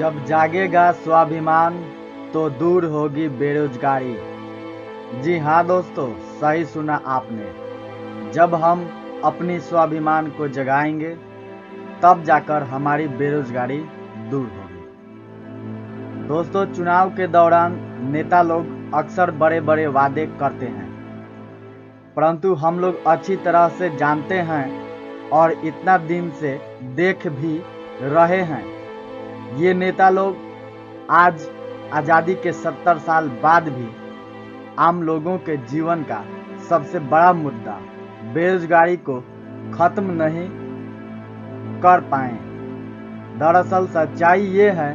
जब जागेगा स्वाभिमान तो दूर होगी बेरोजगारी। जी हाँ दोस्तों, सही सुना आपने। जब हम अपनी स्वाभिमान को जगाएंगे तब जाकर हमारी बेरोजगारी दूर होगी। दोस्तों, चुनाव के दौरान नेता लोग अक्सर बड़े बड़े वादे करते हैं, परंतु हम लोग अच्छी तरह से जानते हैं और इतना दिन से देख भी रहे हैं, ये नेता लोग आज आज़ादी के 70 साल बाद भी आम लोगों के जीवन का सबसे बड़ा मुद्दा बेरोजगारी को खत्म नहीं कर पाए। दरअसल सच्चाई ये है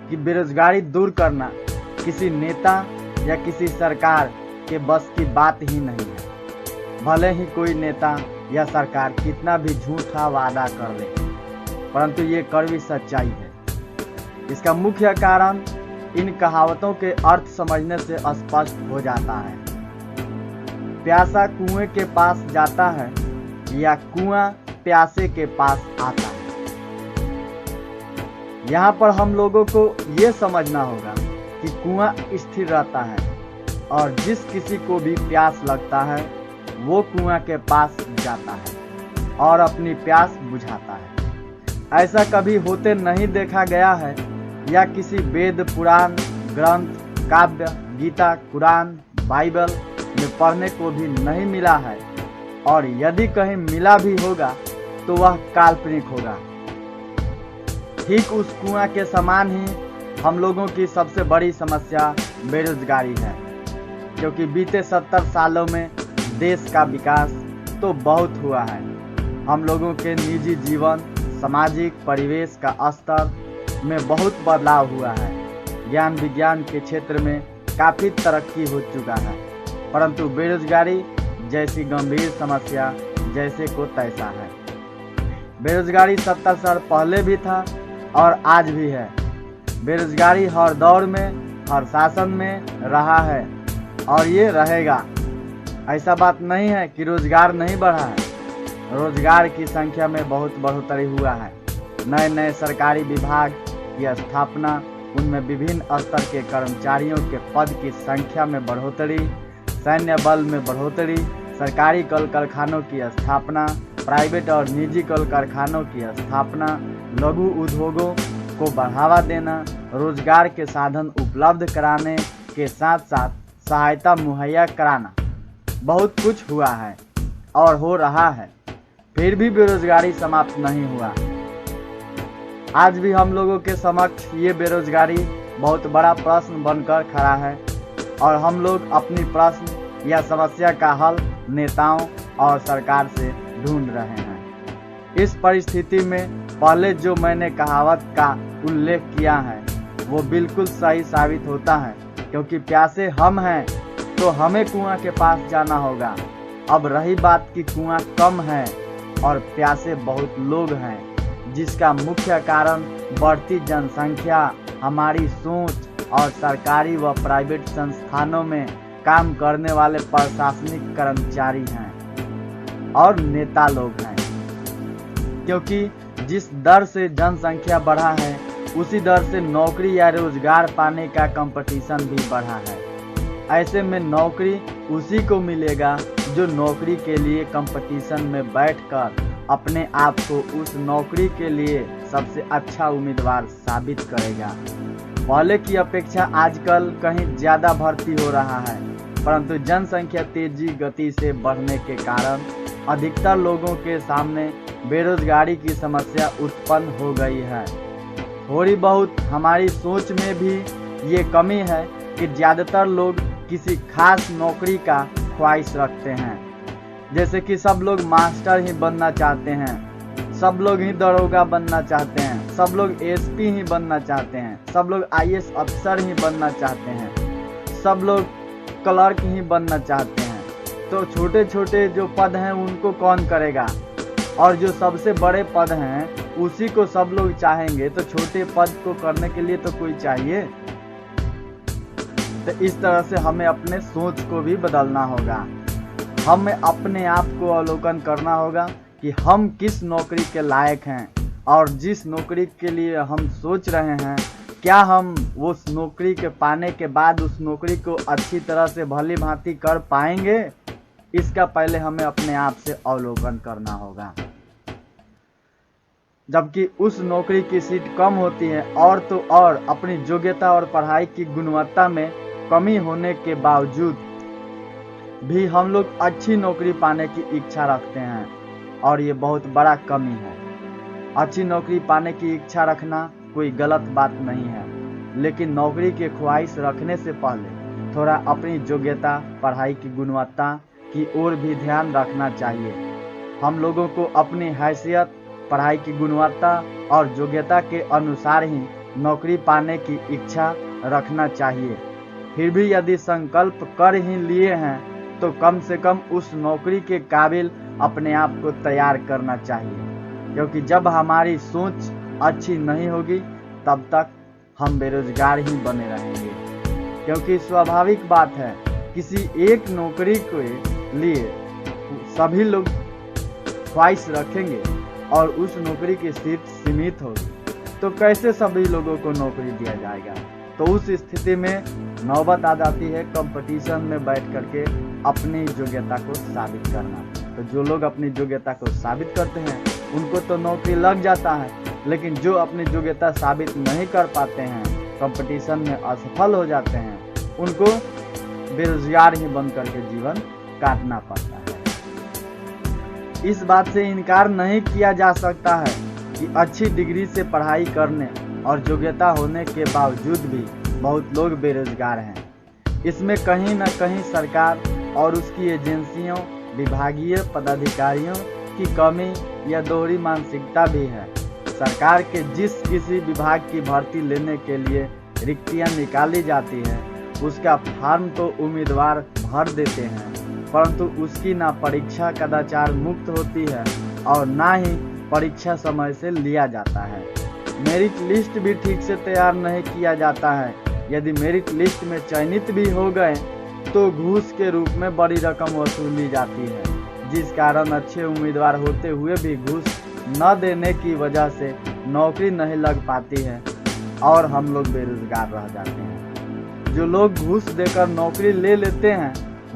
कि बेरोजगारी दूर करना किसी नेता या किसी सरकार के बस की बात ही नहीं है। भले ही कोई नेता या सरकार कितना भी झूठा वादा कर ले, परंतु ये कड़वी सच्चाई है। इसका मुख्य कारण इन कहावतों के अर्थ समझने से स्पष्ट हो जाता है। प्यासा कुएं के पास जाता है या कुआं प्यासे के पास आता है। यहाँ पर हम लोगों को ये समझना होगा कि कुआं स्थिर रहता है और जिस किसी को भी प्यास लगता है वो कुआं के पास जाता है और अपनी प्यास बुझाता है। ऐसा कभी होते नहीं देखा गया है या किसी वेद पुराण ग्रंथ काव्य गीता कुरान बाइबल में पढ़ने को भी नहीं मिला है, और यदि कहीं मिला भी होगा तो वह काल्पनिक होगा। ठीक उस कुआं के समान ही हम लोगों की सबसे बड़ी समस्या बेरोजगारी है, क्योंकि बीते 70 सालों में देश का विकास तो बहुत हुआ है। हम लोगों के निजी जीवन सामाजिक परिवेश का स्तर में बहुत बदलाव हुआ है। ज्ञान विज्ञान के क्षेत्र में काफ़ी तरक्की हो चुका है, परंतु बेरोजगारी जैसी गंभीर समस्या जैसे को तैसा है। बेरोजगारी 70 साल पहले भी था और आज भी है। बेरोजगारी हर दौर में हर शासन में रहा है और ये रहेगा। ऐसा बात नहीं है कि रोजगार नहीं बढ़ा है। रोजगार की संख्या में बहुत बढ़ोतरी हुआ है। नए नए सरकारी विभाग की स्थापना, उनमें विभिन्न स्तर के कर्मचारियों के पद की संख्या में बढ़ोतरी, सैन्य बल में बढ़ोतरी, सरकारी कल कारखानों की स्थापना, प्राइवेट और निजी कल कारखानों की स्थापना, लघु उद्योगों को बढ़ावा देना, रोजगार के साधन उपलब्ध कराने के साथ साथ सहायता मुहैया कराना, बहुत कुछ हुआ है और हो रहा है। फिर भी बेरोजगारी समाप्त नहीं हुआ। आज भी हम लोगों के समक्ष ये बेरोजगारी बहुत बड़ा प्रश्न बनकर खड़ा है और हम लोग अपनी प्रश्न या समस्या का हल नेताओं और सरकार से ढूंढ रहे हैं। इस परिस्थिति में पहले जो मैंने कहावत का उल्लेख किया है वो बिल्कुल सही साबित होता है, क्योंकि प्यासे हम हैं तो हमें कुआं के पास जाना होगा। अब रही बात कि कुआं कम है और प्यासे बहुत लोग हैं, जिसका मुख्य कारण बढ़ती जनसंख्या, हमारी सोच और सरकारी व प्राइवेट संस्थानों में काम करने वाले प्रशासनिक कर्मचारी हैं और नेता लोग हैं। क्योंकि जिस दर से जनसंख्या बढ़ा है उसी दर से नौकरी या रोजगार पाने का कंपटीशन भी बढ़ा है। ऐसे में नौकरी उसी को मिलेगा जो नौकरी के लिए कंपटीशन में बैठकर अपने आप को उस नौकरी के लिए सबसे अच्छा उम्मीदवार साबित करेगा। पहले की अपेक्षा आजकल कहीं ज़्यादा भर्ती हो रहा है, परंतु जनसंख्या तेजी गति से बढ़ने के कारण अधिकतर लोगों के सामने बेरोजगारी की समस्या उत्पन्न हो गई है। थोड़ी बहुत हमारी सोच में भी ये कमी है कि ज़्यादातर लोग किसी खास नौकरी का ख्वाहिश रखते हैं। जैसे कि सब लोग मास्टर ही बनना चाहते हैं, सब लोग ही दरोगा बनना चाहते हैं, सब लोग एसपी ही बनना चाहते हैं, सब लोग आईएएस अफसर ही बनना चाहते हैं, सब लोग क्लर्क ही बनना चाहते हैं। तो छोटे छोटे जो पद हैं उनको कौन करेगा, और जो सबसे बड़े पद हैं उसी को सब लोग चाहेंगे, तो छोटे पद को करने के लिए तो कोई चाहिए। तो इस तरह से हमें अपने सोच को भी बदलना होगा। हमें अपने आप को अवलोकन करना होगा कि हम किस नौकरी के लायक हैं और जिस नौकरी के लिए हम सोच रहे हैं क्या हम उस नौकरी के पाने के बाद उस नौकरी को अच्छी तरह से भली भांति कर पाएंगे? इसका पहले हमें अपने आप से अवलोकन करना होगा। जबकि उस नौकरी की सीट कम होती है और तो और अपनी योग्यता और पढ़ाई की गुणवत्ता में कमी होने के बावजूद भी हम लोग अच्छी नौकरी पाने की इच्छा रखते हैं, और ये बहुत बड़ा कमी है। अच्छी नौकरी पाने की इच्छा रखना कोई गलत बात नहीं है, लेकिन नौकरी की ख्वाहिश रखने से पहले थोड़ा अपनी योग्यता, पढ़ाई की गुणवत्ता की ओर भी ध्यान रखना चाहिए। हम लोगों को अपनी हैसियत, पढ़ाई की गुणवत्ता और योग्यता के अनुसार ही नौकरी पाने की इच्छा रखना चाहिए। फिर भी यदि संकल्प कर ही लिए हैं तो कम से कम उस नौकरी के काबिल अपने आप को तैयार करना चाहिए, क्योंकि जब हमारी सोच अच्छी नहीं होगी तब तक हम बेरोजगार ही बने रहेंगे। क्योंकि स्वाभाविक बात है, किसी एक नौकरी के लिए सभी लोग ख्वाहिश रखेंगे और उस नौकरी की सीट सीमित होगी, तो कैसे सभी लोगों को नौकरी दिया जाएगा? तो उस स्थिति में नौबत आ जाती है कंपटीशन में बैठ करके अपनी योग्यता को साबित करना। तो जो लोग अपनी योग्यता को साबित करते हैं उनको तो नौकरी लग जाता है, लेकिन जो अपनी योग्यता साबित नहीं कर पाते हैं, कंपटीशन में असफल हो जाते हैं, उनको बेरोजगार ही बन करके जीवन काटना पड़ता है। इस बात से इनकार नहीं किया जा सकता है कि अच्छी डिग्री से पढ़ाई करने और योग्यता होने के बावजूद भी बहुत लोग बेरोजगार हैं। इसमें कहीं न कहीं सरकार और उसकी एजेंसियों, विभागीय पदाधिकारियों की कमी या दोहरी मानसिकता भी है। सरकार के जिस किसी विभाग की भर्ती लेने के लिए रिक्तियां निकाली जाती है, उसका फॉर्म तो उम्मीदवार भर देते हैं, परंतु उसकी ना परीक्षा कदाचार मुक्त होती है और ना ही परीक्षा समय से लिया जाता है। मेरिट लिस्ट भी ठीक से तैयार नहीं किया जाता है। यदि मेरिट लिस्ट में चयनित भी हो गए तो घूस के रूप में बड़ी रकम वसूली जाती है, जिस कारण अच्छे उम्मीदवार होते हुए भी घूस न देने की वजह से नौकरी नहीं लग पाती है और हम लोग बेरोजगार रह जाते हैं। जो लोग घूस देकर नौकरी ले लेते हैं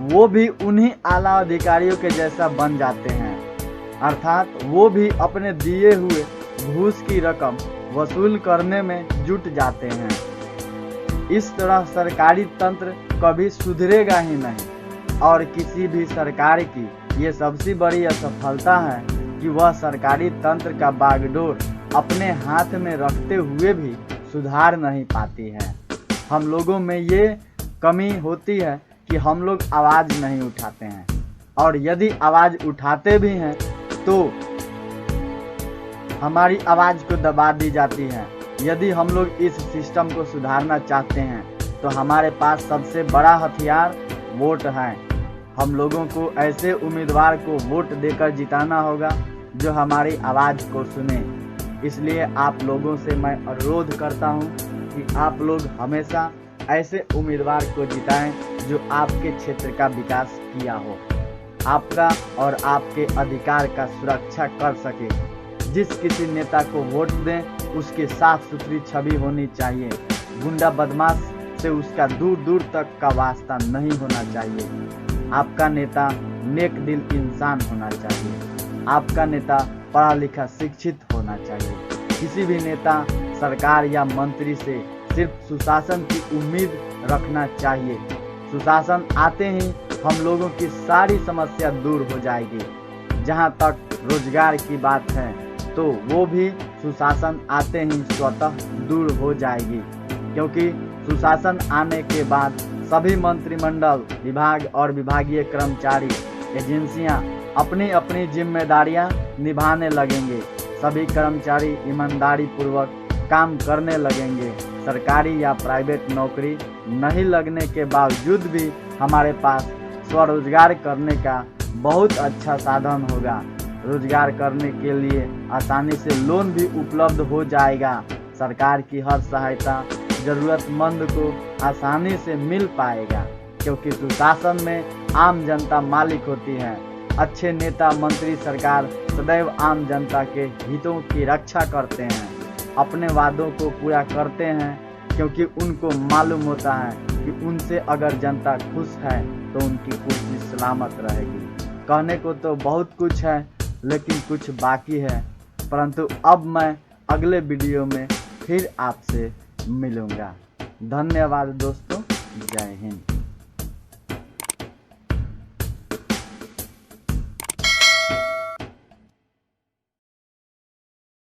वो भी उन्हीं आला अधिकारियों के जैसा बन जाते हैं, अर्थात वो भी अपने दिए हुए घूस की रकम वसूल करने में जुट जाते हैं। इस तरह सरकारी तंत्र कभी सुधरेगा ही नहीं, और किसी भी सरकार की ये सबसे बड़ी असफलता है कि वह सरकारी तंत्र का बागडोर अपने हाथ में रखते हुए भी सुधार नहीं पाती है। हम लोगों में ये कमी होती है कि हम लोग आवाज़ नहीं उठाते हैं, और यदि आवाज़ उठाते भी हैं तो हमारी आवाज़ को दबा दी जाती है। यदि हम लोग इस सिस्टम को सुधारना चाहते हैं तो हमारे पास सबसे बड़ा हथियार वोट है। हम लोगों को ऐसे उम्मीदवार को वोट देकर जिताना होगा जो हमारी आवाज़ को सुने। इसलिए आप लोगों से मैं अनुरोध करता हूं कि आप लोग हमेशा ऐसे उम्मीदवार को जिताएं जो आपके क्षेत्र का विकास किया हो, आपका और आपके अधिकार का सुरक्षा कर सके। जिस किसी नेता को वोट दें उसकी साफ सुथरी छवि होनी चाहिए। गुंडा बदमाश से उसका दूर दूर तक का वास्ता नहीं होना चाहिए। आपका नेता नेक दिल इंसान होना चाहिए। आपका नेता पढ़ा लिखा शिक्षित होना चाहिए। किसी भी नेता, सरकार या मंत्री से सिर्फ सुशासन की उम्मीद रखना चाहिए। सुशासन आते ही हम लोगों की सारी समस्या दूर हो जाएगी। जहां तक रोजगार की बात है तो वो भी सुशासन आते ही स्वतः दूर हो जाएगी, क्योंकि सुशासन आने के बाद सभी मंत्रिमंडल, विभाग और विभागीय कर्मचारी, एजेंसियां अपनी अपनी जिम्मेदारियां निभाने लगेंगे। सभी कर्मचारी ईमानदारी पूर्वक काम करने लगेंगे। सरकारी या प्राइवेट नौकरी नहीं लगने के बावजूद भी हमारे पास स्वरोजगार करने का बहुत अच्छा साधन होगा। रोजगार करने के लिए आसानी से लोन भी उपलब्ध हो जाएगा। सरकार की हर सहायता जरूरतमंद को आसानी से मिल पाएगा, क्योंकि सुशासन में आम जनता मालिक होती है। अच्छे नेता, मंत्री, सरकार सदैव आम जनता के हितों की रक्षा करते हैं, अपने वादों को पूरा करते हैं, क्योंकि उनको मालूम होता है कि उनसे अगर जनता खुश है तो उनकी कुर्सी सलामत रहेगी। कहने को तो बहुत कुछ है, लेकिन कुछ बाकी है, परंतु अब मैं अगले वीडियो में फिर आपसे मिलूँगा। धन्यवाद दोस्तों, जय हिंद।